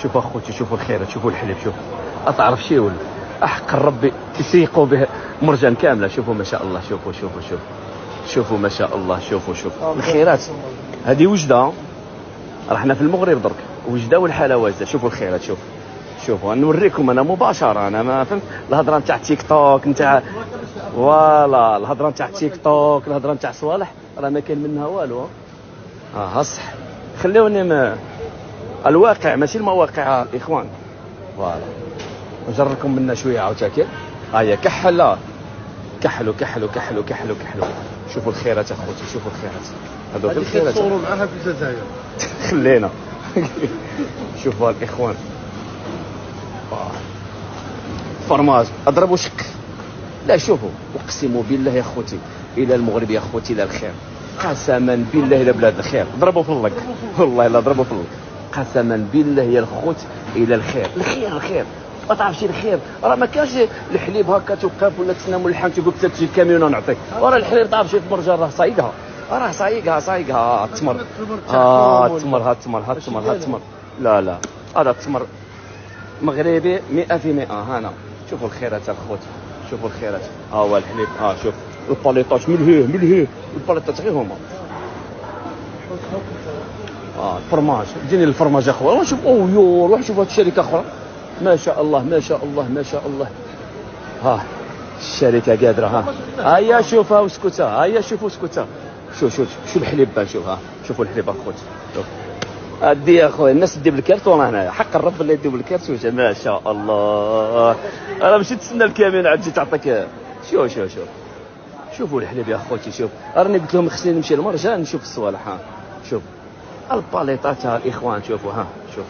شوف اخوتي، شوفوا الخيرات، شوفوا الحليب، شوف اتعرف شي ولا احق ربي يسيقوا به مرجان كامله. شوفوا ما شاء الله، شوفوا شوفوا شوف، شوفوا ما شاء الله، شوفوا شوف الخيرات. هذه وجده، رحنا في المغرب درك، وجده والحلاوه. شوفوا الخيرات، شوف شوفوا نوريكم انا مباشره، انا ما فهمت الهضره نتاع تيك توك نتاع فوالا، الهضره نتاع تيك توك، الهضره نتاع صوالح راه ما كاين منها والو. ها صح، خليوني الواقع ماشي المواقع الاخوان. فوالا نجركم منا شويه عاوتاني. هيا كحله، كحلوا كحلوا كحلوا كحلوا كحلوا. شوفوا الخيرات اخوتي، شوفوا الخيرات، هذوك الخيرات تصوروا معها في الجزائر. خلينا شوفوا الاخوان، فرماج اضربوا شق. لا شوفوا، اقسم بالله يا اخوتي الى المغرب يا اخوتي الى الخير، قسما بالله الى بلاد الخير. ضربوا في اللق والله لا ضربوا في اللق، قسما بالله يا الخوت الى الخير. الخير الخير ما تعرفش الخير، راه ما كانش الحليب هكا توقف ولا تسنى اللحم تقول تجي الكاميون ونعطيك، وراه الحليب تعرف شي مرجان راه صايقها، راه صايقها صايقها. التمر التمر، ها التمر، ها التمر، ها التمر. لا لا هذا التمر مغربي 100%. هنا شوفوا الخيرات الخوت، شوفوا الخيرات. ها هو الحليب، شوف الباليطاج ملهيه ملهيه، الباليطاج غير هما. الفرماج، اديني الفرماج اخويا. شوف يور، روح شوف هاد الشركه اخرى، ما شاء الله ما شاء الله ما شاء الله. ها الشركه قادره. هيا شوفها واسكتها، هيا شوفوا اسكتها. شوف شوف شوف الحليب بقى، شوف شوفوا الحليب اخوت. شوف ادي يا اخويا، الناس تدي بالكارت وانا هنايا، حق الرب اللي يدي بالكارت. ما شاء الله، انا مشيت تسنى الكاميرا عاد تجي تعطيك. شوف شوف شوف شوفوا الحليب يا اخوتي. شوف راني قلت لهم خصني نمشي للمرجان نشوف الصوالح. شوف الباليطات الاخوان، شوفوا شوف.